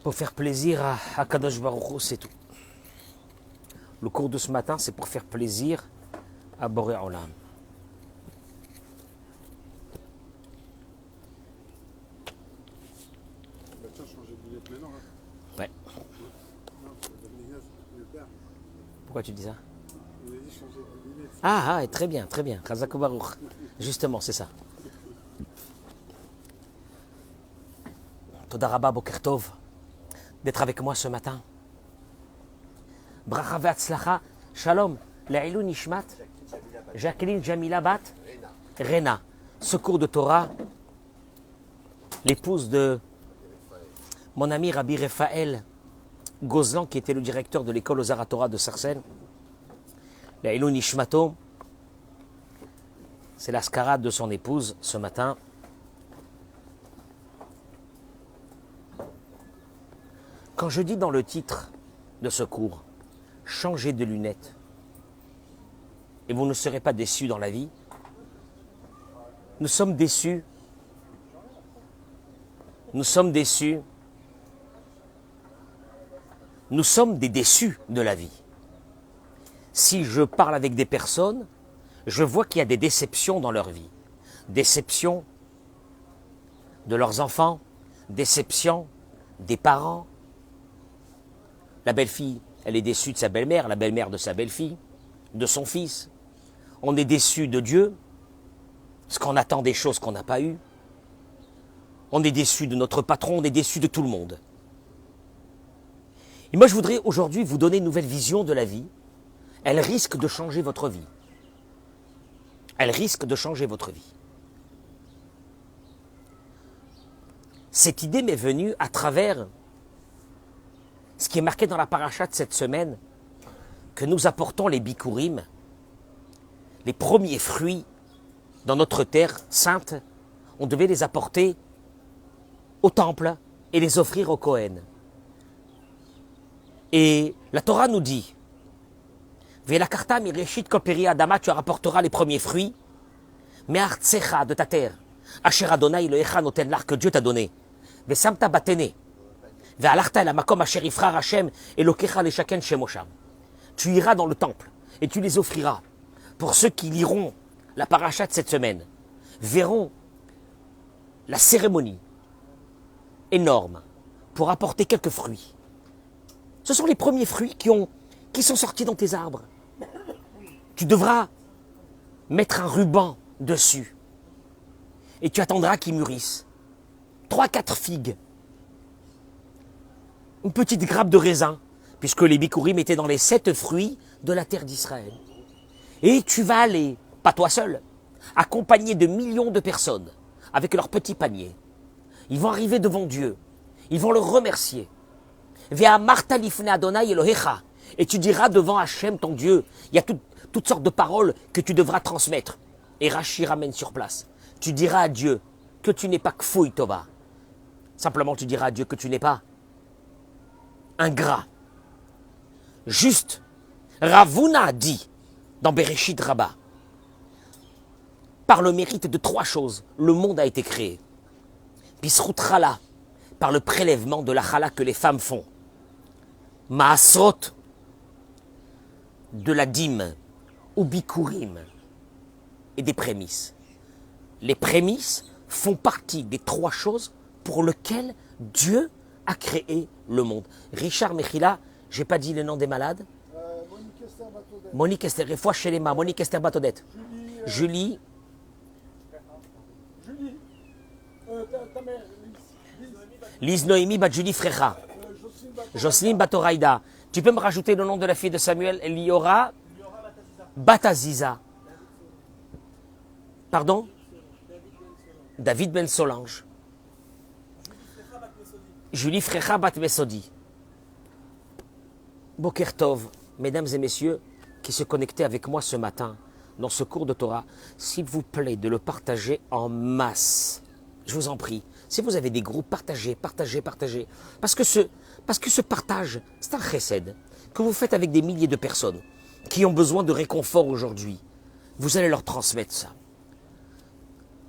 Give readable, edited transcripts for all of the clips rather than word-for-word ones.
Pour faire plaisir à Kadosh Baruch Hu, c'est tout. Le cours de ce matin, c'est pour faire plaisir à Boré Olam. Ouais. Pourquoi tu dis ça? Ah, très bien, très bien. Chazak Baruch. Justement, c'est ça. Toda Rabba Boker Tov d'être avec moi ce matin. Bracha ve'atzlacha. Shalom. Le'ilou nishmat. Jacqueline Jamila Bat. Rena. Secours de Torah. L'épouse de mon ami Rabbi Raphaël Gozlan, qui était le directeur de l'école aux Aratora de Sarcelles. Le'ilou nishmato. C'est la scarade de son épouse ce matin. Quand je dis dans le titre de ce cours, changez de lunettes, et vous ne serez pas déçus dans la vie, nous sommes déçus. Nous sommes déçus. Nous sommes des déçus de la vie. Si je parle avec des personnes, je vois qu'il y a des déceptions dans leur vie. Déception de leurs enfants, déception des parents. La belle-fille, elle est déçue de sa belle-mère, la belle-mère de sa belle-fille, de son fils. On est déçu de Dieu, parce qu'on attend des choses qu'on n'a pas eues. On est déçu de notre patron, on est déçu de tout le monde. Et moi, je voudrais aujourd'hui vous donner une nouvelle vision de la vie. Elle risque de changer votre vie. Elle risque de changer votre vie. Cette idée m'est venue à travers ce qui est marqué dans la paracha de cette semaine, que nous apportons les bikurim, les premiers fruits dans notre terre sainte, on devait les apporter au temple et les offrir au Kohen. Et la Torah nous dit, Velakarta mireshit kol peri adama, tu rapporteras les premiers fruits, me'artsecha, de ta terre, asher Adonai Elohecha noten lach, que Dieu t'a donné, vesamta batene, tu iras dans le temple et tu les offriras. Pour ceux qui liront la paracha de cette semaine, verront la cérémonie énorme pour apporter quelques fruits. Ce sont les premiers fruits qui sont sortis dans tes arbres. Tu devras mettre un ruban dessus et tu attendras qu'ils mûrissent. 3-4 figues. Une petite grappe de raisin, puisque les bikurim étaient dans les 7 fruits de la terre d'Israël. Et tu vas aller, pas toi seul, accompagné de millions de personnes, avec leurs petits paniers. Ils vont arriver devant Dieu, ils vont le remercier. Ve'amarta lifnei Adonai Elohecha, et tu diras devant Hachem, ton Dieu, il y a toutes sortes de paroles que tu devras transmettre. Et Rashi ramène sur place. Tu diras à Dieu que tu n'es pas kfouy tova. Simplement, tu diras à Dieu que tu n'es pas ingrat. Juste. Ravuna dit dans Bereshit Rabbah, par le mérite de 3 choses, le monde a été créé. Bisrout chala, par le prélèvement de la chala que les femmes font. Maasrot, de la dîme, ou bikurim, et des prémices. Les prémices font partie des 3 choses pour lesquelles Dieu a créé le monde. Richard Mechila, j'ai pas dit le nom des malades. Monique Esther, Refoua Shelema, Monique Esther Batodet. Julie. Lise Noémie Bat Julie Frecha. Jocelyne Batoraïda. Tu peux me rajouter le nom de la fille de Samuel, Eliora Bataziza. Pardon? David Ben Solange. Julie Frecha Bat Mesodi. Boker Tov, mesdames et messieurs qui se connectaient avec moi ce matin dans ce cours de Torah, s'il vous plaît de le partager en masse. Je vous en prie. Si vous avez des groupes, partagez. Parce que ce partage, c'est un chesed que vous faites avec des milliers de personnes qui ont besoin de réconfort aujourd'hui. Vous allez leur transmettre ça.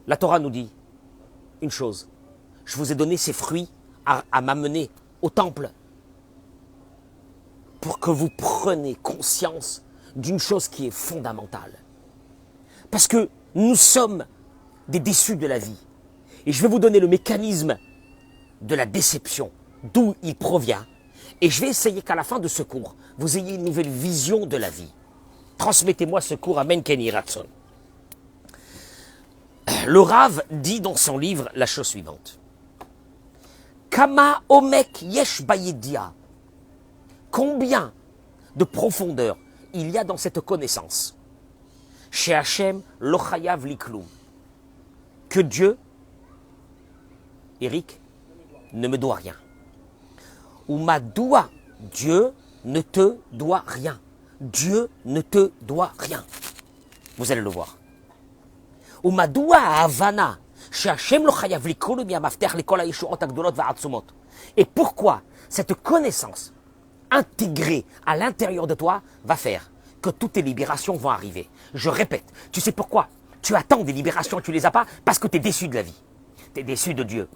La Torah nous dit une chose. Je vous ai donné ces fruits à m'amener au temple pour que vous preniez conscience d'une chose qui est fondamentale. Parce que nous sommes des déçus de la vie. Et je vais vous donner le mécanisme de la déception, d'où il provient. Et je vais essayer qu'à la fin de ce cours, vous ayez une nouvelle vision de la vie. Transmettez-moi ce cours, Amen Kenny Ratson. Le Rav dit dans son livre la chose suivante. Kama omek yesh bayedia. Combien de profondeur il y a dans cette connaissance. Chez Hachem, lo chayav likloum. Que Dieu, Eric, ne me doit rien. Ou ma doua, Dieu ne te doit rien. Dieu ne te doit rien. Vous allez le voir. Ou ma doua havana. Chez Hachem, lo chayav likloum yamafter lekol haishurot agdolot va'atzumot. Et pourquoi cette connaissance intégrée à l'intérieur de toi va faire que toutes tes libérations vont arriver. Je répète, tu sais pourquoi? Tu attends des libérations et tu ne les as pas parce que tu es déçu de la vie. Tu es déçu de Dieu.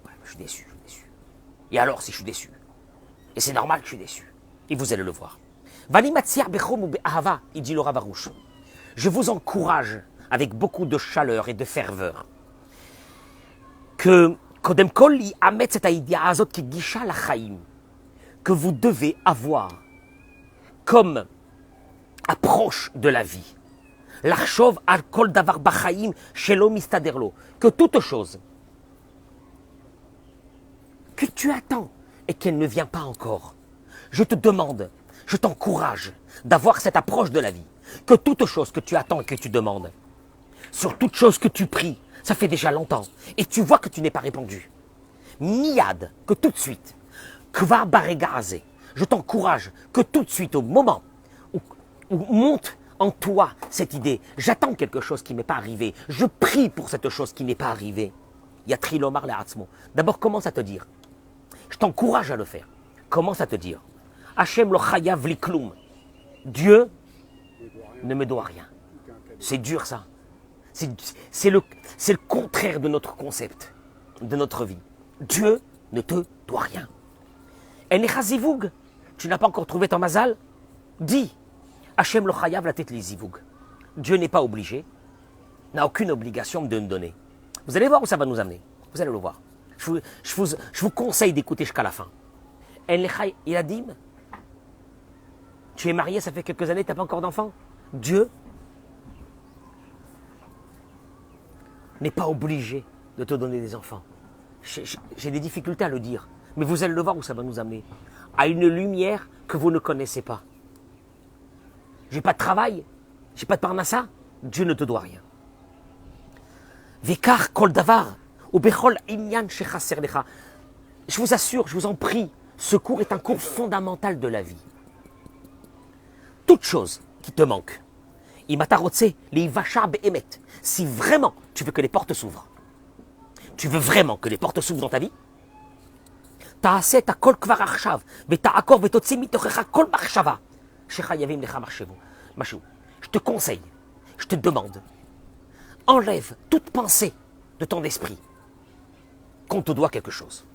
Ouais, je suis déçu, je suis déçu. Et alors si je suis déçu? Et c'est normal que je suis déçu. Et vous allez le voir. Il dit le Rav Arush. Je vous encourage avec beaucoup de chaleur et de ferveur que vous devez avoir comme approche de la vie. L'archov al kol davar bachaim shelo mistaderlo. Que toute chose que tu attends et qu'elle ne vient pas encore. Je te demande, je t'encourage d'avoir cette approche de la vie. Que toute chose que tu attends et que tu demandes, sur toute chose que tu pries, ça fait déjà longtemps, et tu vois que tu n'es pas répondu. Miad, que tout de suite, kvar baregaze, je t'encourage que tout de suite, au moment où monte en toi cette idée, j'attends quelque chose qui ne m'est pas arrivé, je prie pour cette chose qui n'est pas arrivée. Il y a Trilomar le Hatzmo. D'abord, commence à te dire, je t'encourage à le faire. Commence à te dire, Hachem lo chayav likloum. Dieu ne me doit rien. C'est dur ça. C'est le contraire de notre concept, de notre vie. Dieu ne te doit rien. Enecha zivug. Tu n'as pas encore trouvé ton mazal? Dis, Hachem lo chayav la tête les zivug. Dieu n'est pas obligé, n'a aucune obligation de me donner. Vous allez voir où ça va nous amener. Vous allez le voir. Je vous conseille d'écouter jusqu'à la fin. Enecha iradim. Tu es marié, ça fait quelques années, tu n'as pas encore d'enfant. Dieu n'est pas obligé de te donner des enfants. J'ai des difficultés à le dire, mais vous allez le voir où ça va nous amener. À une lumière que vous ne connaissez pas. J'ai pas de travail, j'ai pas de parnassa, Dieu ne te doit rien. Vekar kol davar, ou bechol inyan shechaser lecha. Je vous assure, je vous en prie, ce cours est un cours fondamental de la vie. Toute chose qui te manque, si vraiment tu veux que les portes s'ouvrent, tu veux vraiment que les portes s'ouvrent dans ta vie, je te conseille, je te demande, enlève toute pensée de ton esprit qu'on te doit quelque chose.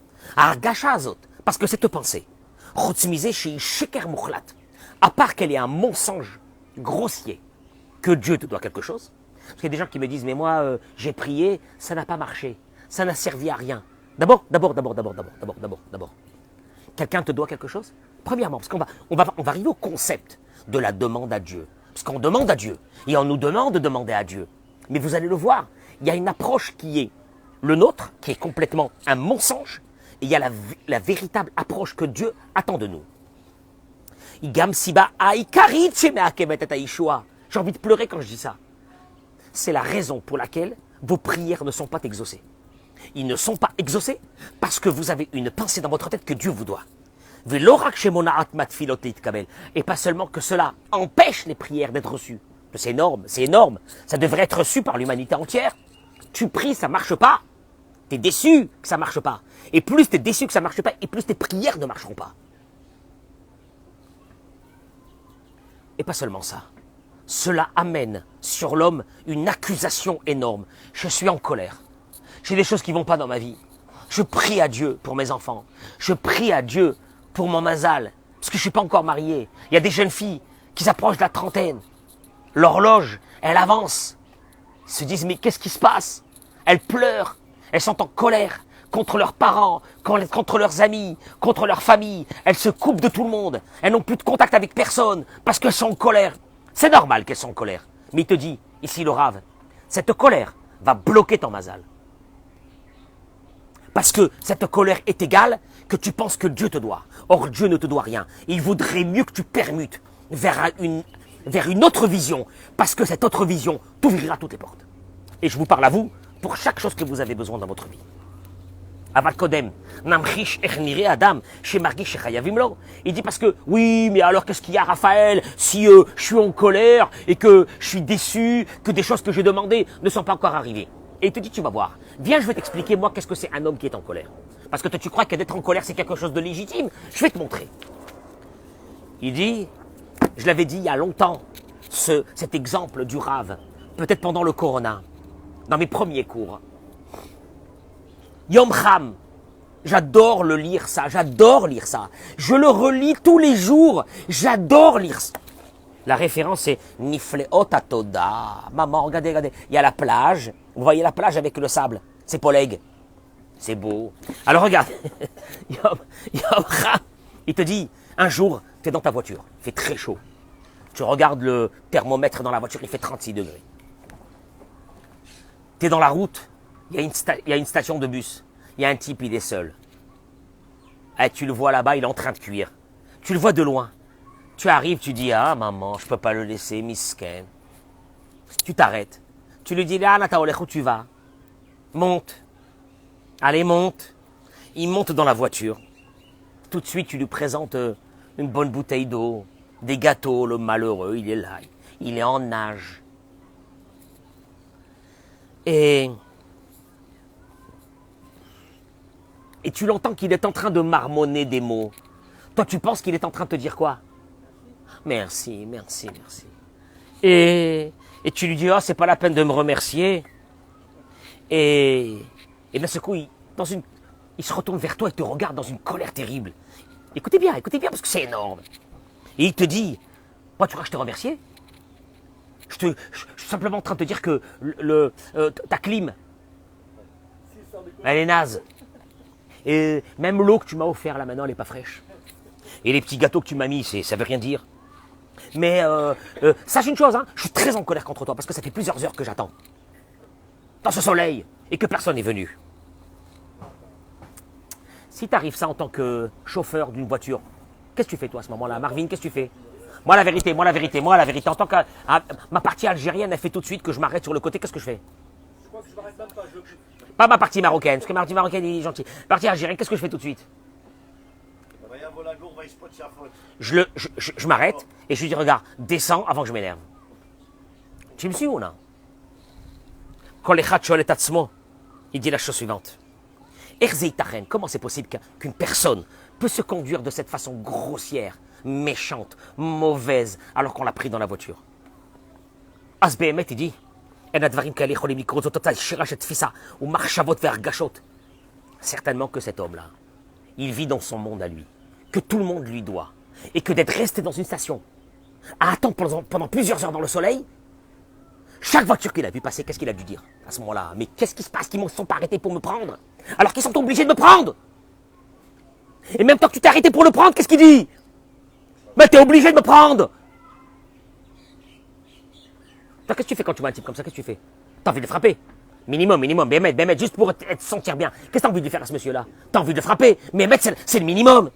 Parce que cette pensée, à part qu'elle est un mensonge grossier, que Dieu te doit quelque chose. Parce qu'il y a des gens qui me disent, mais moi, j'ai prié, ça n'a pas marché, ça n'a servi à rien. D'abord. Quelqu'un te doit quelque chose? Premièrement, parce qu'on va arriver au concept de la demande à Dieu. Parce qu'on demande à Dieu, et on nous demande de demander à Dieu. Mais vous allez le voir, il y a une approche qui est le nôtre, qui est complètement un mensonge, et il y a la véritable approche que Dieu attend de nous. J'ai envie de pleurer quand je dis ça. C'est la raison pour laquelle vos prières ne sont pas exaucées. Ils ne sont pas exaucés parce que vous avez une pensée dans votre tête que Dieu vous doit. Et pas seulement que cela empêche les prières d'être reçues. C'est énorme, c'est énorme. Ça devrait être reçu par l'humanité entière. Tu pries, ça ne marche pas. Tu es déçu que ça ne marche pas. Et plus tu es déçu que ça ne marche pas, et plus tes prières ne marcheront pas. Et pas seulement ça. Cela amène sur l'homme une accusation énorme. Je suis en colère. J'ai des choses qui ne vont pas dans ma vie. Je prie à Dieu pour mes enfants. Je prie à Dieu pour mon mazal. Parce que je ne suis pas encore marié. Il y a des jeunes filles qui s'approchent de la trentaine. L'horloge, elle avance. Ils se disent, mais qu'est-ce qui se passe? Elles pleurent. Elles sont en colère contre leurs parents, contre leurs amis, contre leur famille. Elles se coupent de tout le monde. Elles n'ont plus de contact avec personne parce qu'elles sont en colère. C'est normal qu'elles sont en colère. Mais il te dit, ici le Rav, cette colère va bloquer ton mazal. Parce que cette colère est égale que tu penses que Dieu te doit. Or, Dieu ne te doit rien. Il vaudrait mieux que tu permutes vers une autre vision, parce que cette autre vision t'ouvrira toutes les portes. Et je vous parle à vous pour chaque chose que vous avez besoin dans votre vie. Aval Kodem, Namchish Ernire Adam, chez Margish Chayavimlo. Il dit parce que, oui, mais alors qu'est-ce qu'il y a, Raphaël, si je suis en colère et que je suis déçu, que des choses que j'ai demandées ne sont pas encore arrivées. Et il te dit, tu vas voir, viens, je vais t'expliquer, moi, qu'est-ce que c'est un homme qui est en colère. Parce que toi, tu crois que d'être en colère, c'est quelque chose de légitime. Je vais te montrer. Il dit, je l'avais dit il y a longtemps, cet exemple du Rav, peut-être pendant le Corona, dans mes premiers cours. Yom Cham, j'adore le lire ça, j'adore lire ça. Je le relis tous les jours, j'adore lire ça. La référence c'est Nifleot Atoda. Maman, regardez, regardez. Il y a la plage. Vous voyez la plage avec le sable. C'est Poleg. C'est beau. Alors regarde. Il te dit, un jour, tu es dans ta voiture. Il fait très chaud. Tu regardes le thermomètre dans la voiture, il fait 36 degrés. Tu es dans la route. Il y a une station de bus. Il y a un type, il est seul. Et tu le vois là-bas, il est en train de cuire. Tu le vois de loin. Tu arrives, tu dis, ah maman, je peux pas le laisser, misken. Tu t'arrêtes. Tu lui dis, là, Nataolech, où tu vas? Monte. Allez, monte. Il monte dans la voiture. Tout de suite, tu lui présentes une bonne bouteille d'eau, des gâteaux, le malheureux, il est là. Il est en nage. Et tu l'entends qu'il est en train de marmonner des mots. Toi, tu penses qu'il est en train de te dire quoi? Merci, merci, merci. Et tu lui dis, oh, c'est pas la peine de me remercier. Et d'un seul coup, il se retourne vers toi et te regarde dans une colère terrible. Écoutez bien, parce que c'est énorme. Et il te dit, moi, tu crois que je te remercier? Je suis simplement en train de te dire que ta clim, elle est naze. Et même l'eau que tu m'as offert là maintenant, elle n'est pas fraîche. Et les petits gâteaux que tu m'as mis, ça veut rien dire. Mais sache une chose, hein, je suis très en colère contre toi parce que ça fait plusieurs heures que j'attends. Dans ce soleil, et que personne n'est venu. Si t'arrives ça en tant que chauffeur d'une voiture, qu'est-ce que tu fais toi à ce moment-là? Marvin, qu'est-ce que tu fais? Moi la vérité, en tant que ma partie algérienne, elle fait tout de suite que je m'arrête sur le côté, qu'est-ce que je fais? Je crois que je m'arrête même pas. Pas ma partie marocaine, parce que ma partie marocaine il est gentil. Partie algérienne, qu'est-ce que je fais tout de suite? Je m'arrête et je lui dis, regarde, descends avant que je m'énerve. Tu me suis ou non? Il dit la chose suivante. Comment c'est possible qu'une personne peut se conduire de cette façon grossière, méchante, mauvaise, alors qu'on l'a pris dans la voiture? Asbehemet, il dit, certainement que cet homme-là, il vit dans son monde à lui, que tout le monde lui doit, et que d'être resté dans une station à attendre pendant plusieurs heures dans le soleil, chaque voiture qu'il a vu passer, qu'est-ce qu'il a dû dire à ce moment-là? Mais qu'est-ce qui se passe qu'ils ne sont pas arrêtés pour me prendre? Alors qu'ils sont obligés de me prendre. Et même tant que tu t'es arrêté pour le prendre, qu'est-ce qu'il dit? Mais t'es obligé de me prendre. Toi, qu'est-ce que tu fais quand tu vois un type comme ça? Qu'est-ce que tu fais? T'as envie de le frapper? Minimum, Bémet, juste pour te sentir bien. Qu'est-ce que t'as envie de lui faire à ce monsieur-là? T'as envie de le frapper? Mais c'est le minimum.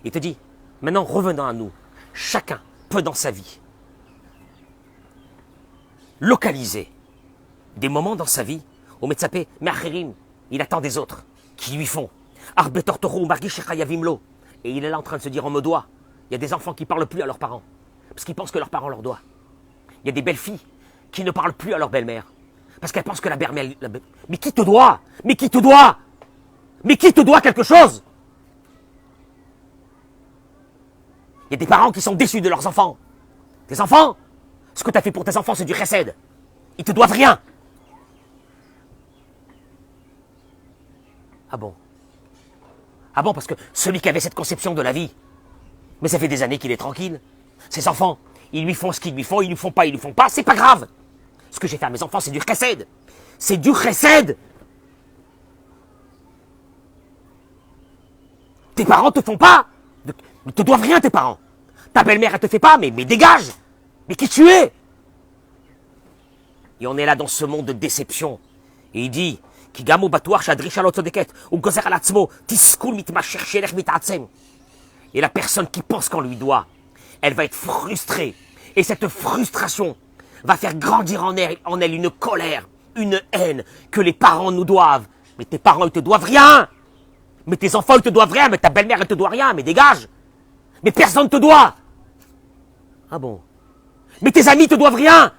Il te dit, maintenant revenons à nous. Chacun peut dans sa vie localiser des moments dans sa vie où Metzapé, Me'achirim, il attend des autres qui lui font. Et il est là en train de se dire, on me doit. Il y a des enfants qui ne parlent plus à leurs parents parce qu'ils pensent que leurs parents leur doivent. Il y a des belles filles qui ne parlent plus à leur belle-mère parce qu'elles pensent que la belle-mère... Mais qui te doit? Mais qui te doit? Mais qui te doit quelque chose? Il y a des parents qui sont déçus de leurs enfants. Tes enfants, Ce que tu as fait pour tes enfants, c'est du chesed. Ils te doivent rien. Ah bon? Ah bon, parce que celui qui avait cette conception de la vie, mais ça fait des années qu'il est tranquille. Ses enfants, ils lui font ce qu'ils lui font, ils lui font pas, c'est pas grave. Ce que j'ai fait à mes enfants, c'est du chesed. C'est du chesed. Tes parents te font pas. Ils te doivent rien, tes parents. Ta belle-mère, elle te fait pas, mais dégage. Mais qui tu es? Et on est là dans ce monde de déception. Et il dit, et la personne qui pense qu'on lui doit, elle va être frustrée. Et cette frustration va faire grandir en elle une colère, une haine que les parents nous doivent. Mais tes parents, ils te doivent rien. Mais tes enfants, ils te doivent rien. Mais ta belle-mère, elle te doit rien. Mais dégage. Mais personne te doit. Ah bon? Mais tes amis te doivent rien.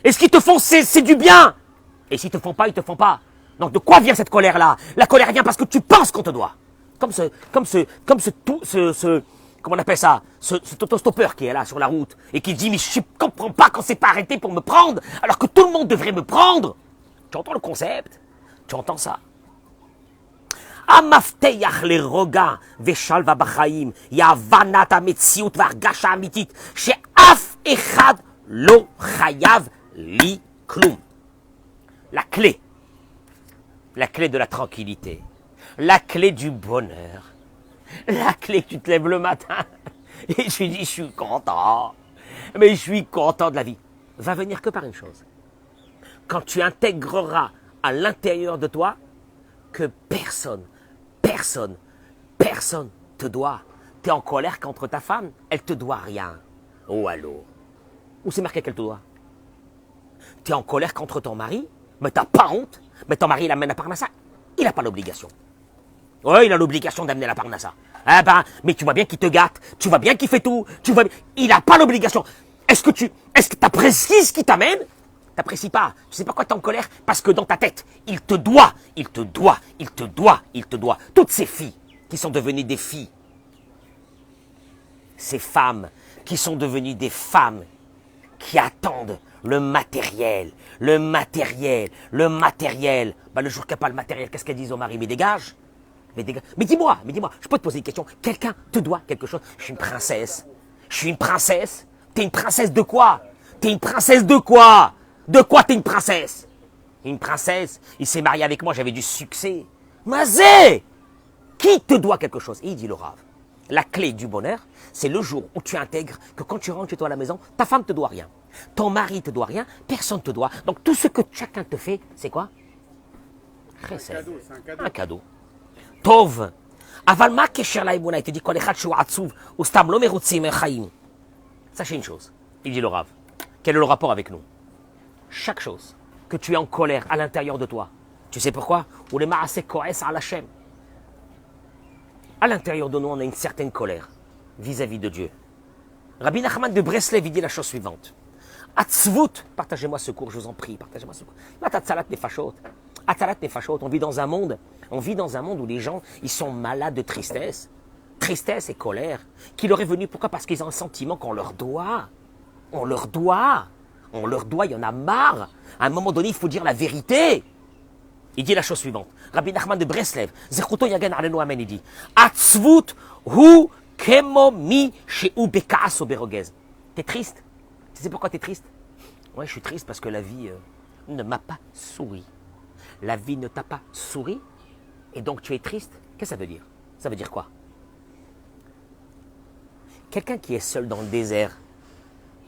Et ce qu'ils te font, c'est du bien. Et s'ils te font pas, ils te font pas. Donc de quoi vient cette colère-là? La colère vient parce que tu penses qu'on te doit. Comme ce, comment on appelle ça? Cet autostoppeur qui est là sur la route et qui dit, mais je comprends pas qu'on s'est pas arrêté pour me prendre, alors que tout le monde devrait me prendre. Tu entends le concept? Tu entends ça? המפתח לרוגע ושלווה בחיים היא הבנת המציאות והרגשה האמיתית שאף אחד לא חייב לי כלום. La clé de la tranquillité, la clé du bonheur, la clé que tu te lèves le matin et tu dis je suis content, mais je suis content de la vie, va venir que par une chose. Quand tu intégreras à l'intérieur de toi que personne te doit. Tu es en colère contre ta femme, elle te doit rien. Oh allô? Où c'est marqué qu'elle te doit? Tu es en colère contre ton mari, mais t'as pas honte. Mais ton mari, il amène la parnassa. Il n'a pas l'obligation. Oui, il a l'obligation d'amener la parnassa. Ah ben, mais tu vois bien qu'il te gâte. Tu vois bien qu'il fait tout. Il n'a pas l'obligation. Est-ce que tu apprécies ce qu'il t'amène? T'apprécies pas. Tu sais pas quoi, t'es en colère? Parce que dans ta tête, il te doit. Toutes ces filles qui sont devenues des filles. Ces femmes qui sont devenues des femmes qui attendent le matériel. Bah, le jour qu'il n'y a pas le matériel, qu'est-ce qu'elles disent au mari? Mais dégage. Mais dis-moi, je peux te poser une question. Quelqu'un te doit quelque chose? Je suis une princesse. T'es une princesse de quoi? De quoi t'es une princesse? Une princesse, il s'est marié avec moi, j'avais du succès. Mazé! Qui te doit quelque chose? Et il dit le Rav. La clé du bonheur, c'est le jour où tu intègres que quand tu rentres chez toi à la maison, ta femme te doit rien. Ton mari te doit rien, personne te doit. Donc tout ce que chacun te fait, c'est quoi? C'est un cadeau. Tov. Avalma kesher laïmouna, il te dit kol echad shu atzuv, ou stam lo merutzi mechaim. Sachez une chose, il dit le Rav. Quel est le rapport avec nous? Chaque chose que tu es en colère à l'intérieur de toi, tu sais pourquoi? Ou les maaseh koes al Hashem. À l'intérieur de nous, on a une certaine colère vis-à-vis de Dieu. Rabbi Nachman de Breslev, il dit la chose suivante. Atzvut, partagez-moi ce cours, je vous en prie, partagez-moi ce cours. Là, t'atzalat nefashot. Atzalat nefashot, on vit dans un monde où les gens, ils sont malades de tristesse. Tristesse et colère. Qui leur est venu, pourquoi? Parce qu'ils ont un sentiment qu'on leur doit. On leur doit, il y en a marre. À un moment donné, il faut dire la vérité. Il dit la chose suivante. Rabbi Nachman de Breslev, Zechuto Yagen Alenu Amen, il dit Atzvut hu kemo mi sheu bekaas berogez. T'es triste? Tu sais pourquoi t'es triste? Ouais, je suis triste parce que la vie ne m'a pas souri. La vie ne t'a pas souri et donc tu es triste? Qu'est-ce que ça veut dire? Ça veut dire quoi? Quelqu'un qui est seul dans le désert,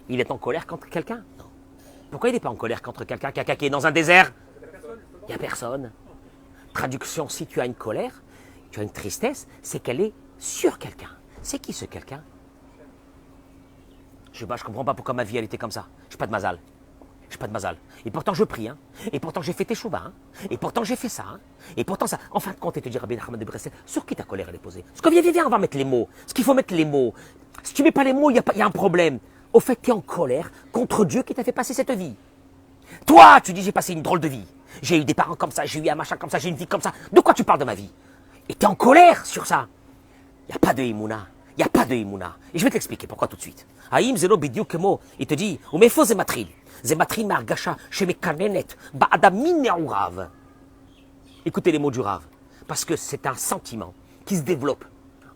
il est en colère contre quelqu'un? Non. Pourquoi il n'est pas en colère contre quelqu'un? Quelqu'un qui est dans un désert? Il n'y a personne. Traduction, si tu as une colère, tu as une tristesse, c'est qu'elle est sur quelqu'un. C'est qui ce quelqu'un? Je ne comprends pas pourquoi ma vie elle était comme ça. Je n'ai pas de mazal. Et pourtant je prie. Et pourtant j'ai fait teshuva. Et pourtant j'ai fait ça. Et pourtant ça. En fin de compte, il te dit Rabbi Nachman de Breslev, sur qui ta colère elle est posée? Parce que viens, on va mettre les mots. Parce qu'il faut mettre les mots. Si tu ne mets pas les mots, il y a un problème. Au fait, tu es en colère contre Dieu qui t'a fait passer cette vie. Toi, tu dis j'ai passé une drôle de vie. J'ai eu des parents comme ça, j'ai eu un machin comme ça, j'ai une vie comme ça. De quoi tu parles de ma vie? Et tu es en colère sur ça. Il n'y a pas de Emouna. Il Il n'y a pas de Imouna. Et je vais t'expliquer pourquoi tout de suite. Haïm zelo bidiou kemo. Il te dit, ou mefo zematril. Zematril margasha shemekanenet ba'adam mine'urav. Écoutez les mots du Rav. Parce que c'est un sentiment qui se développe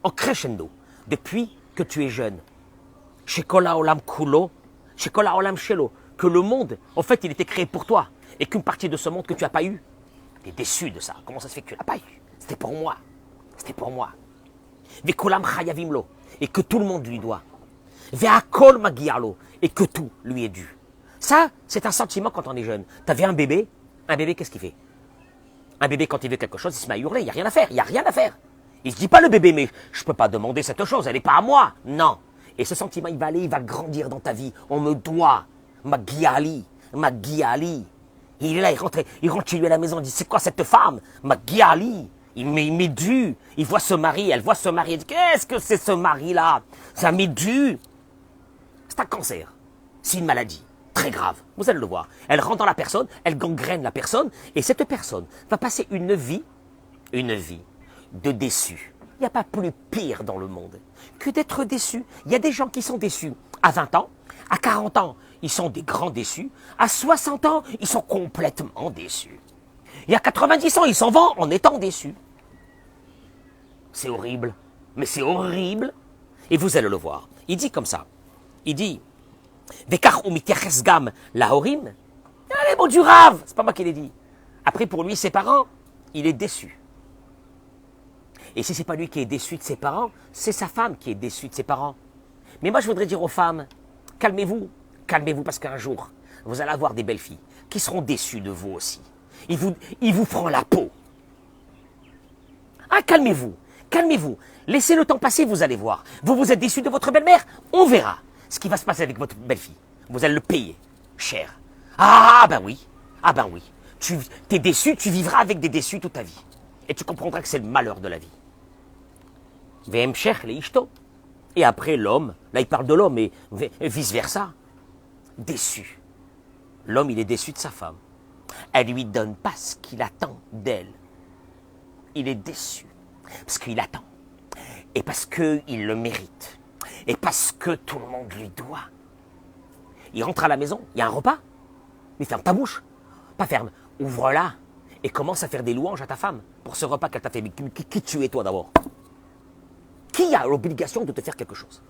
en crescendo depuis que tu es jeune. Shekola olam kulo, shekola olam shelo. Que le monde, en fait, il était créé pour toi. Et qu'une partie de ce monde que tu n'as pas eu, tu es déçu de ça. Comment ça se fait que tu n'as pas eu? C'était pour moi. C'était pour moi. Vekolam chayavimlo. Et que tout le monde lui doit. Veakol magialo. Et que tout lui est dû. Ça, c'est un sentiment quand on est jeune. Tu as vu un bébé, qu'est-ce qu'il fait? Un bébé, quand il veut quelque chose, il se met à hurler. Il n'y a rien à faire. Il n'y a rien à faire. Il ne se dit pas le bébé, mais je ne peux pas demander cette chose. Elle n'est pas à moi. Non. Et ce sentiment, il va aller, il va grandir dans ta vie. On me doit. Magiali. Il est là, il rentre chez lui à la maison, il dit, c'est quoi cette femme? Magiali. Il m'est dû. Il voit ce mari, elle voit ce mari. Elle dit, qu'est-ce que c'est ce mari-là? Ça m'est dû. C'est un cancer. C'est une maladie très grave. Vous allez le voir. Elle rentre dans la personne, elle gangrène la personne, et cette personne va passer une vie de déçu. Il n'y a pas plus pire dans le monde que d'être déçu. Il y a des gens qui sont déçus à 20 ans, à 40 ans, ils sont des grands déçus. À 60 ans, ils sont complètement déçus. Il y a 90 ans, ils s'en vont en étant déçus. C'est horrible. Mais c'est horrible. Et vous allez le voir. Il dit comme ça. Il dit, Vekar umiteches gam lahorim. Allez, bon du Rav. C'est pas moi qui l'ai dit. Après, pour lui, ses parents, il est déçu. Et si c'est pas lui qui est déçu de ses parents, c'est sa femme qui est déçue de ses parents. Mais moi, je voudrais dire aux femmes, calmez-vous. Calmez-vous parce qu'un jour, vous allez avoir des belles filles qui seront déçues de vous aussi. Ils vous feront la peau. Ah, calmez-vous, calmez-vous. Laissez le temps passer, vous allez voir. Vous êtes déçu de votre belle-mère, on verra ce qui va se passer avec votre belle-fille. Vous allez le payer cher. Ah ben oui, Tu es déçu, tu vivras avec des déçus toute ta vie. Et tu comprendras que c'est le malheur de la vie. Vem cher les ishto. Et après l'homme, là il parle de l'homme, et vice-versa. Déçu. L'homme, il est déçu de sa femme. Elle lui donne pas ce qu'il attend d'elle. Il est déçu. Parce qu'il attend. Et parce qu'il le mérite. Et parce que tout le monde lui doit. Il rentre à la maison, il y a un repas. Mais ferme ta bouche. Pas ferme. Ouvre-la. Et commence à faire des louanges à ta femme. Pour ce repas qu'elle t'a fait. Mais qui tu es toi d'abord? Qui a l'obligation de te faire quelque chose?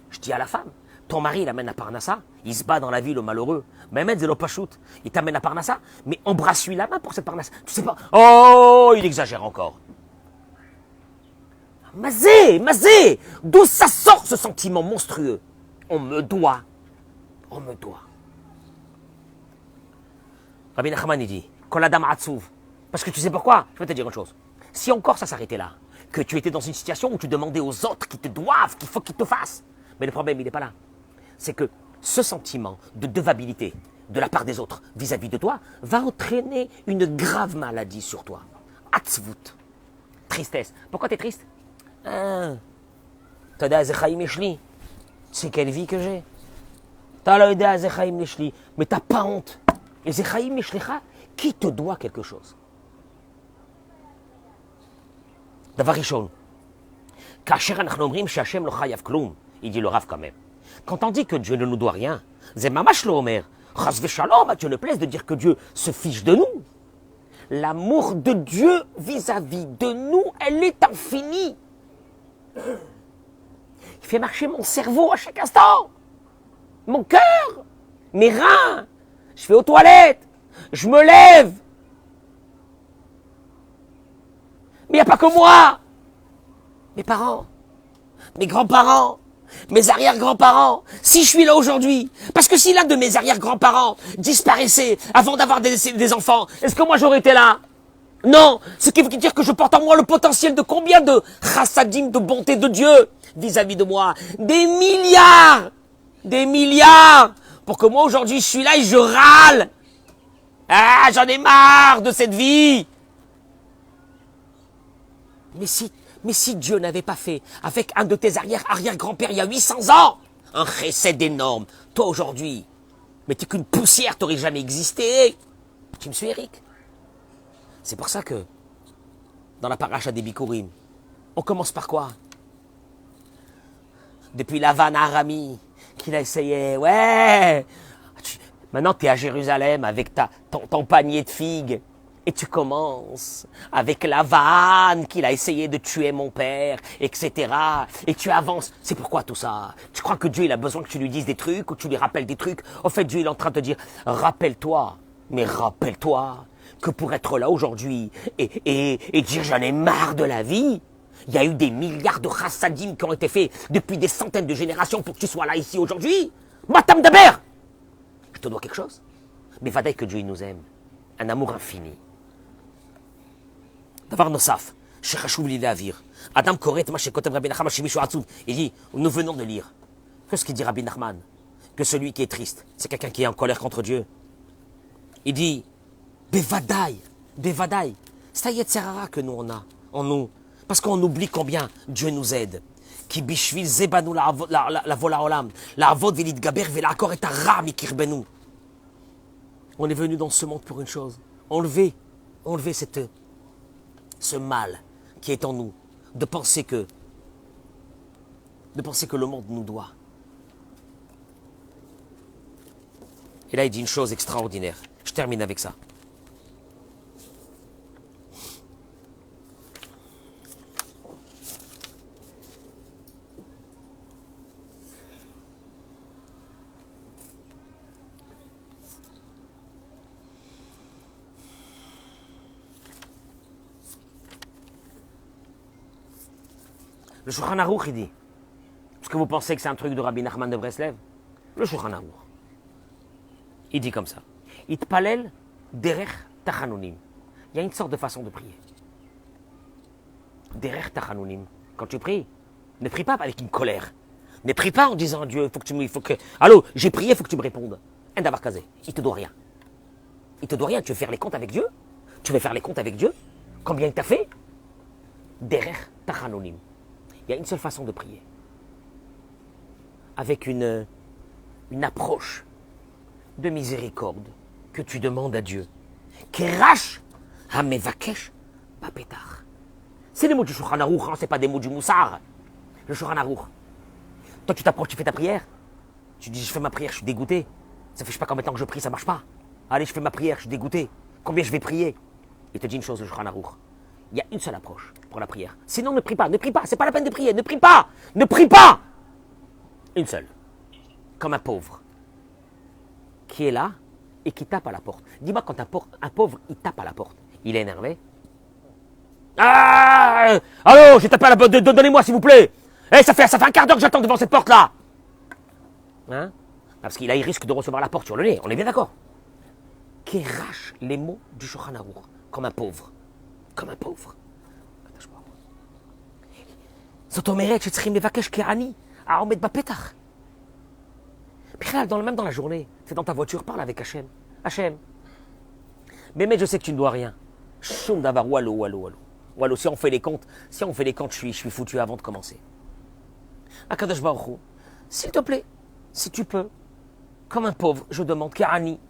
Je dis à la femme. Ton mari l'amène à Parnassa, il se bat dans la ville au malheureux. Mehmet Zelopachout, il t'amène à Parnassa, mais embrasse-lui la main pour cette Parnassa. Tu sais pas. Oh, il exagère encore. Mazé, d'où ça sort ce sentiment monstrueux? On me doit. Rabbi Nachman, il dit, Koladam Atzouv. Parce que tu sais pourquoi? Je vais te dire une chose. Si encore ça s'arrêtait là, que tu étais dans une situation où tu demandais aux autres qui te doivent, qu'il faut qu'ils te fassent. Mais le problème, il n'est pas là. C'est que ce sentiment de devabilité de la part des autres vis-à-vis de toi va entraîner une grave maladie sur toi. Atzvut. Tristesse. Pourquoi tu es triste? C'est quelle vie que j'ai? Mais t'as pas honte. Et Zechaim Meshlecha, qui te doit quelque chose? Davar Rishon. Kasher anachnu omrim she'Hashem lo chayav klum. Il dit le Rav quand même. Quand on dit que Dieu ne nous doit rien, c'est mamash lo omer. Chas v'shalom, à Dieu ne plaise de dire que Dieu se fiche de nous. L'amour de Dieu vis-à-vis de nous, elle est infinie. Il fait marcher mon cerveau à chaque instant. Mon cœur, mes reins. Je vais aux toilettes. Je me lève. Mais il n'y a pas que moi. Mes parents, mes grands-parents, mes arrière-grands-parents, si je suis là aujourd'hui, parce que si l'un de mes arrière-grands-parents disparaissait avant d'avoir des enfants, est-ce que moi j'aurais été là? Non, ce qui veut dire que je porte en moi le potentiel de combien de chassadim, de bonté de Dieu vis-à-vis de moi? Des milliards, pour que moi aujourd'hui je suis là et je râle. Ah, j'en ai marre de cette vie. Mais si Dieu n'avait pas fait avec un de tes arrière-grands-pères il y a 800 ans, un chesed énorme, toi aujourd'hui, mais t'es qu'une poussière, t'aurais jamais existé. Tu me suis, Eric? C'est pour ça que, dans la paracha des Bikurim, on commence par quoi? depuis Lavan à Arami, qu'il a essayé, ouais. Maintenant, tu es à Jérusalem avec ton panier de figues. Et tu commences avec Lavan, qu'il a essayé de tuer mon père, etc. Et tu avances. C'est pourquoi tout ça? Tu crois que Dieu il a besoin que tu lui dises des trucs ou tu lui rappelles des trucs? En fait, Dieu il est en train de te dire, rappelle-toi, mais rappelle-toi que pour être là aujourd'hui et dire j'en ai marre de la vie, il y a eu des milliards de chassadim qui ont été faits depuis des centaines de générations pour que tu sois là ici aujourd'hui. Matam Daber! Je te dois quelque chose. Mais vadaï que Dieu il nous aime. Un amour infini. דבר נוסף, שחשוב לי להעביר. אדם קורא את מה שכותב רבי נחמן שמישהו עצוב. Il dit, nous venons de lire. Qu'est-ce qu'il dit Rabbi Nachman? Que celui qui est triste, c'est quelqu'un qui est en colère contre Dieu. Il dit, bevadaï, bevadaï. C'est un yetzerara que nous on a, en nous. Parce qu'on oublie combien Dieu nous aide. Ki bishvil zebanu la vola olam, la avod velit gaber velakor et ara mikirbenu. On est venu dans ce monde pour une chose. Enlever ce mal qui est en nous, de penser que le monde nous doit. Et là, il dit une chose extraordinaire. Je termine avec ça. Le Shulchan Aruch, il dit, est-ce que vous pensez que c'est un truc de Rabbi Nachman de Breslev? Le Shulchan Aruch, il dit comme ça, Itpalel derech tachanunim. Il y a une sorte de façon de prier. Derech tachanunim. Quand tu pries, ne prie pas avec une colère. Ne prie pas en disant à Dieu, allô, j'ai prié, il faut que tu me répondes. Un d'avoir casé, il te doit rien. Il te doit rien, tu veux faire les comptes avec Dieu? Tu veux faire les comptes avec Dieu? Combien il t'a fait? Derech tachanunim. Il y a une seule façon de prier. Avec une approche de miséricorde que tu demandes à Dieu. Kerash hamevakesh bapetar. C'est les mots du Shulchan Aruch, hein, c'est pas des mots du Moussar. Le Shulchan Aruch. Toi, tu t'approches, tu fais ta prière. Tu dis, je fais ma prière, je suis dégoûté. Ça fait je sais pas combien de temps que je prie, ça marche pas. Allez, je fais ma prière, je suis dégoûté. Combien je vais prier? Il te dit une chose, le Shulchan Aruch. Il y a une seule approche pour la prière. Sinon, ne prie pas, c'est pas la peine de prier, ne prie pas. Une seule. Comme un pauvre qui est là et qui tape à la porte. Dis-moi quand un pauvre, il tape à la porte. Il est énervé. Ah! Allô, j'ai tapé à la porte, donnez-moi s'il vous plaît. Eh, ça fait un quart d'heure que j'attends devant cette porte-là. Hein? Parce qu'il risque de recevoir la porte sur le nez, on est bien d'accord. Qui rache les mots du Shulchan Aruch, comme un pauvre. Comme un pauvre. זאת אומרת שצריכים לבקש כעני, העומד בפתח. בכלל, même dans la journée, c'est dans ta voiture, parle avec Hachem. Hachem. Mais je sais que tu ne dois rien. Shum davar, wallo. Si on fait les comptes, je suis foutu avant de commencer. Akadosh Baruch Hu, s'il te plaît, si tu peux, comme un pauvre, je demande ka'ani,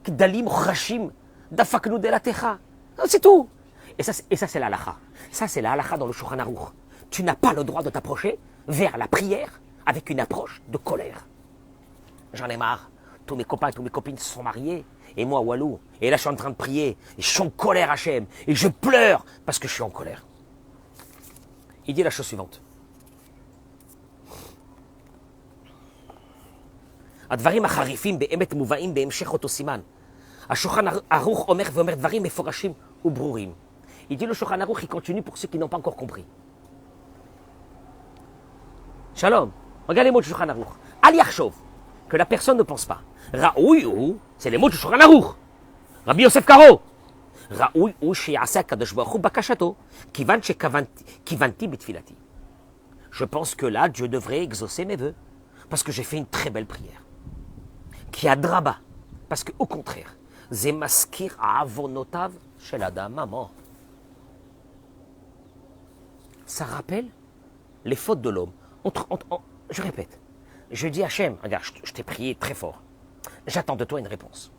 k'dalim rachim, dafaknu delatecha. C'est tout. Et ça, c'est la halakha. Ça, c'est la halakha dans le Shulchan Aruch. Tu n'as pas le droit de t'approcher vers la prière avec une approche de colère. J'en ai marre. Tous mes copains et toutes mes copines se sont mariés. Et moi, Walou. Et là, je suis en train de prier. Et je suis en colère, Hachem. Et je pleure parce que je suis en colère. Il dit la chose suivante. הדברים החריפים באמת מובאים בהמשך אותו סימן. השולחן ערוך אומר ואומר דברים מפורשים וברורים. Il dit le Shulchan Aruch, il continue pour ceux qui n'ont pas encore compris. Shalom, regarde les mots du Shulchan Aruch. Al Yachshov, que la personne ne pense pas. Raoui, c'est les mots du Shulchan Aruch. Rabbi Yosef Karo. Raoui, sheyasa Kadosh Baruch Hu bakashato, kivan shekivanti bitfilati. Je pense que là, Dieu devrait exaucer mes vœux, parce que j'ai fait une très belle prière. Ki adraba, parce que au contraire, ze maskir avonotav shel adam maman. Ça rappelle les fautes de l'homme. Je répète, je dis à Hachem, regarde, je t'ai prié très fort. J'attends de toi une réponse.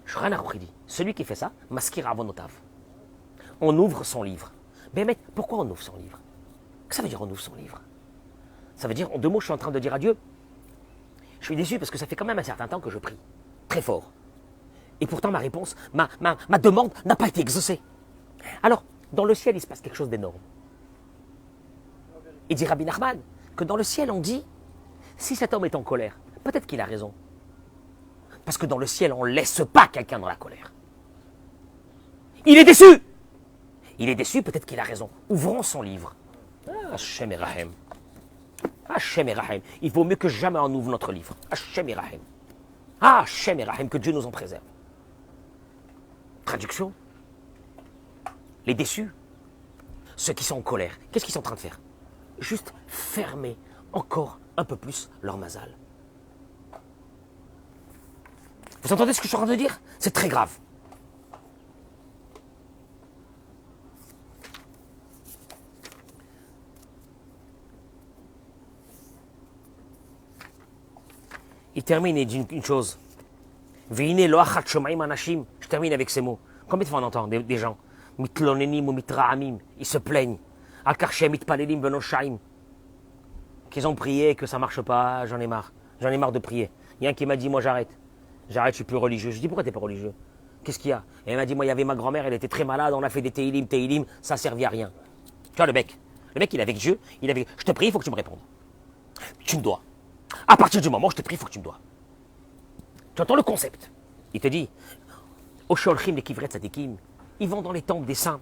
Shulchan Aruch dit, celui qui fait ça, maskir avonotav. On ouvre son livre. Mais pourquoi on ouvre son livre? Qu'est-ce que ça veut dire on ouvre son livre? Ça veut dire, en deux mots, je suis en train de dire à Dieu, je suis déçu parce que ça fait quand même un certain temps que je prie, très fort. Et pourtant ma réponse, ma demande n'a pas été exaucée. Alors, dans le ciel, il se passe quelque chose d'énorme. Il dit Rabbi Nachman que dans le ciel, on dit, si cet homme est en colère, peut-être qu'il a raison. Parce que dans le ciel, on ne laisse pas quelqu'un dans la colère. Il est déçu. Il est déçu, peut-être qu'il a raison. Ouvrons son livre. Hachem et Rahem. Hachem et Rahem. Il vaut mieux que jamais on ouvre notre livre. Hachem et Rahem. Hachem et Rahem, que Dieu nous en préserve. Traduction. Les déçus, ceux qui sont en colère, qu'est-ce qu'ils sont en train de faire? Juste fermer encore un peu plus leur mazal. Vous entendez ce que je suis en train de dire? C'est très grave. Il termine et dit une chose. Je termine avec ces mots. Combien de fois on entend des gens? Ils se plaignent. Qu'ils ont prié, que ça ne marche pas, j'en ai marre. J'en ai marre de prier. Il y a un qui m'a dit, moi j'arrête. J'arrête, je suis plus religieux. Je dis, pourquoi tu n'es pas religieux? Qu'est-ce qu'il y a? Et elle m'a dit, moi il y avait ma grand-mère, elle était très malade, on a fait des téilim, ça ne servait à rien. Tu vois le mec? Le mec, il est avec Dieu, je te prie, il faut que tu me répondes. Tu me dois. À partir du moment où je te prie, il faut que tu me dois. Tu entends le concept? Il te dit, Osholchim, les kivret tzadikim, ils vont dans les temples des saints.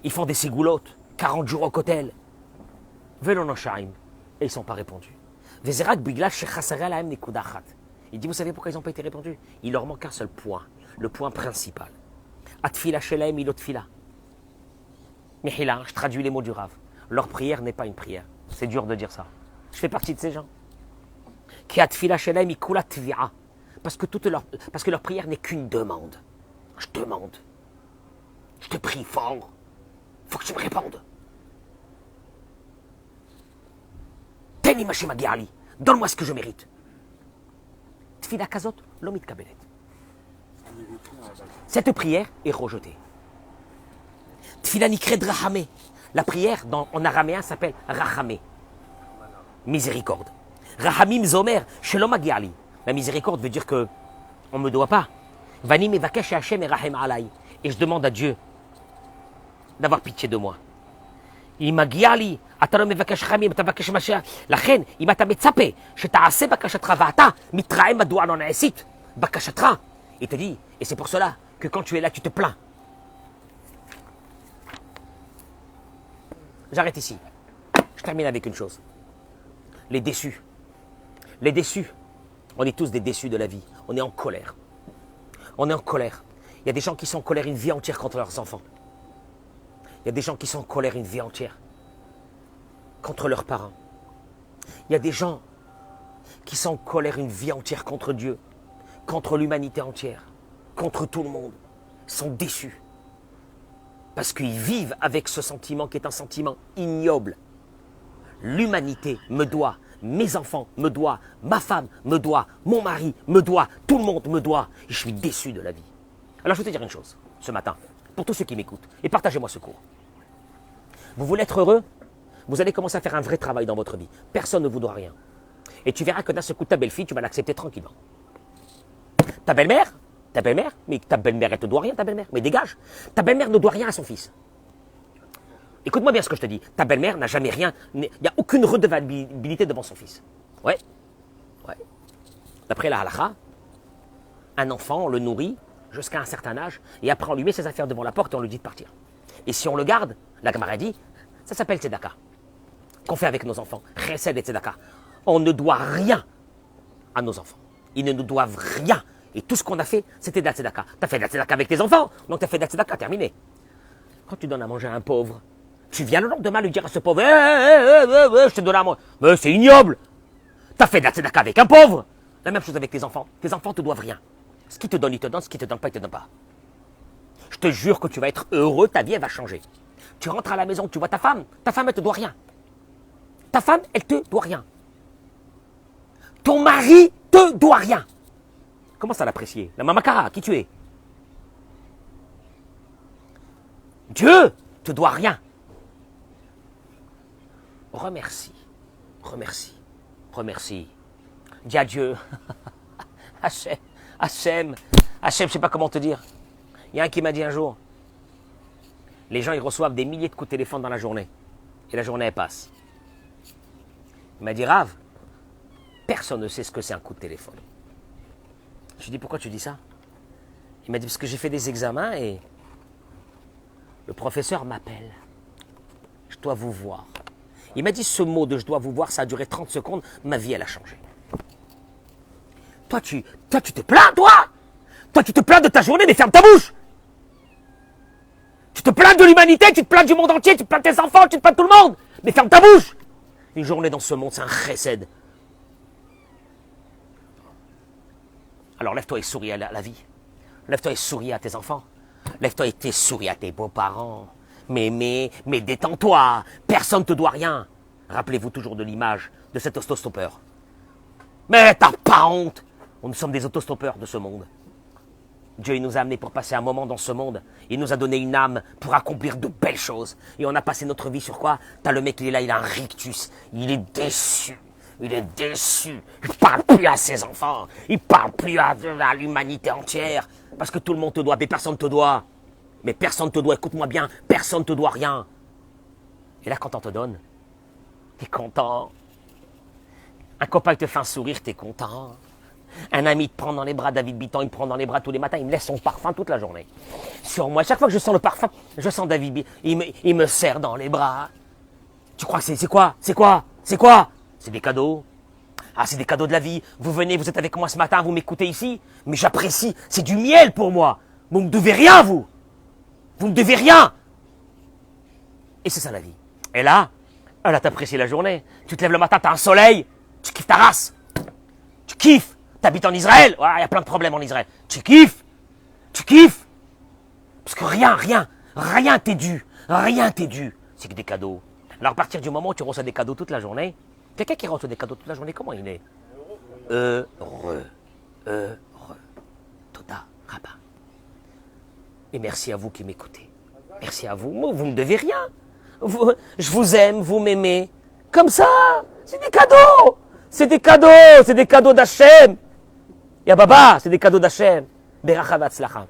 Ils font des ségoulottes, 40 jours au kotel. Velonoshaim. Et ils ne sont pas répondus. Vezerak bigla shechasare lahem nekudachat. Il dit, vous savez pourquoi ils n'ont pas été répondus? Il leur manque un seul point, le point principal. Atfila shelahem ilotfila. Mihila, je traduis les mots du Rav. Leur prière n'est pas une prière. C'est dur de dire ça. Je fais partie de ces gens. Ki atfila shelahem ikula tvia. Parce que leur prière n'est qu'une demande. Je demande. Je te prie fort. Il faut que tu me répondes. Teni ma shemagiali. Donne-moi ce que je mérite. Tfila kazot lo mitkabelet. Cette prière est rejetée. Tfila nikred rachamé. La prière en araméen s'appelle rachamé. Miséricorde. Rahamim zomer shelom magiali. La miséricorde veut dire que on ne me doit pas. Vani mevakesh Hashem et rahem alay. Et je demande à Dieu d'avoir pitié de moi. Il m'a guiali, atalo mevakesh chamim, tavakesh mashiach. La reine, il m'a tametzape, sheta'ase bakashatra va'ata, mitraem madouan en aesit, bakashatra. Il te dit, et c'est pour cela que quand tu es là, tu te plains. J'arrête ici. Je termine avec une chose. Les déçus. Les déçus. On est tous des déçus de la vie. On est en colère. On est en colère. Il y a des gens qui sont en colère une vie entière contre leurs enfants. Il y a des gens qui sont en colère une vie entière contre leurs parents. Il y a des gens qui sont en colère une vie entière contre Dieu, contre l'humanité entière, contre tout le monde. Ils sont déçus. Parce qu'ils vivent avec ce sentiment qui est un sentiment ignoble. L'humanité me doit. Mes enfants me doivent, ma femme me doit, mon mari me doit, tout le monde me doit. Et je suis déçu de la vie. Alors je vais te dire une chose, ce matin, pour tous ceux qui m'écoutent, et partagez-moi ce cours. Vous voulez être heureux? Vous allez commencer à faire un vrai travail dans votre vie. Personne ne vous doit rien. Et tu verras que d'un seul coup, ta belle-fille, tu vas l'accepter tranquillement. Ta belle-mère, mais ta belle-mère, elle te doit rien, ta belle-mère. Mais dégage, ta belle-mère ne doit rien à son fils. Écoute-moi bien ce que je te dis. Ta belle-mère n'a jamais rien, il n'y a aucune redevabilité devant son fils. Ouais. D'après la halakha, un enfant, on le nourrit jusqu'à un certain âge, et après on lui met ses affaires devant la porte et on lui dit de partir. Et si on le garde, la Gemara dit, ça s'appelle tzedaka. Qu'on fait avec nos enfants. Chesed et tzedaka. On ne doit rien à nos enfants. Ils ne nous doivent rien. Et tout ce qu'on a fait, c'était de la tzedaka. Tu as fait de la tzedaka avec tes enfants, donc tu as fait de la tzedaka, terminé. Quand tu donnes à manger à un pauvre, tu viens le lendemain lui dire à ce pauvre, je te donne à manger. Mais c'est ignoble. Tu as fait de la tzedaka avec un pauvre. La même chose avec tes enfants. Tes enfants ne te doivent rien. Ce qu'ils te donnent, ils te donnent. Ce qu'ils ne te donnent pas, ils ne te donnent pas. Je te jure que tu vas être heureux, ta vie, elle va changer. Tu rentres à la maison, tu vois ta femme, elle te doit rien. Ta femme, elle te doit rien. Ton mari te doit rien. Comment ça l'apprécier? La mamakara, qui tu es? Dieu te doit rien. remercie, remercie, remercie. Dis à Dieu, Hachem, Hachem, Hachem, je sais pas comment te dire. Il y a un qui m'a dit un jour, les gens ils reçoivent des milliers de coups de téléphone dans la journée. Et la journée elle passe. Il m'a dit, Rav, personne ne sait ce que c'est un coup de téléphone. Je lui ai dit, pourquoi tu dis ça? Il m'a dit, parce que j'ai fait des examens et le professeur m'appelle. Je dois vous voir. Il m'a dit, ce mot de je dois vous voir, ça a duré 30 secondes, ma vie elle a changé. Toi tu te plains, toi? Toi tu te plains de ta journée, mais ferme ta bouche. Tu te plains de l'humanité, tu te plains du monde entier, tu te plains de tes enfants, tu te plains de tout le monde, mais ferme ta bouche. Une journée dans ce monde, c'est un chesed. Alors lève-toi et souris à la vie. Lève-toi et souris à tes enfants. Lève-toi et souris à tes beaux-parents. Mais détends-toi. Personne ne te doit rien. Rappelez-vous toujours de l'image de cet autostoppeur. Mais t'as pas honte. Nous sommes des autostoppeurs de ce monde. Dieu il nous a amenés pour passer un moment dans ce monde. Il nous a donné une âme pour accomplir de belles choses. Et on a passé notre vie sur quoi? T'as le mec, il est là, il a un rictus. Il est déçu. Il est déçu. Il parle plus à ses enfants. Il parle plus à l'humanité entière. Parce que tout le monde te doit, mais personne ne te doit. Mais personne ne te doit, écoute-moi bien, personne ne te doit rien. Et là, quand on te donne, t'es content. Un copain te fait un sourire, t'es content. Un ami te prend dans les bras, David Bitton, il me prend dans les bras tous les matins, il me laisse son parfum toute la journée. Sur moi, chaque fois que je sens le parfum, je sens David Bitton, il me serre dans les bras. Tu crois que c'est quoi? C'est quoi? C'est quoi? C'est des cadeaux. Ah, c'est des cadeaux de la vie. Vous venez, vous êtes avec moi ce matin, vous m'écoutez ici, mais j'apprécie, c'est du miel pour moi. Vous ne me devez rien, vous. Vous ne me devez rien. Et c'est ça la vie. Et là, t'apprécies la journée. Tu te lèves le matin, t'as un soleil, tu kiffes ta race. Tu kiffes. T'habites en Israël. Ouais, il y a plein de problèmes en Israël. Tu kiffes. Tu kiffes. Parce que rien t'est dû. Rien t'est dû. C'est que des cadeaux. Alors à partir du moment où tu reçois des cadeaux toute la journée, quelqu'un qui reçoit des cadeaux toute la journée, comment il est? Heureux. Toda Rabba. Et merci à vous qui m'écoutez. Merci à vous. Vous ne me devez rien. Je vous aime, vous m'aimez. Comme ça. C'est des cadeaux. C'est des cadeaux. C'est des cadeaux d'Hachem. Ya Baba, c'est des cadeaux d'Hachem. Beracha v'atzlacha.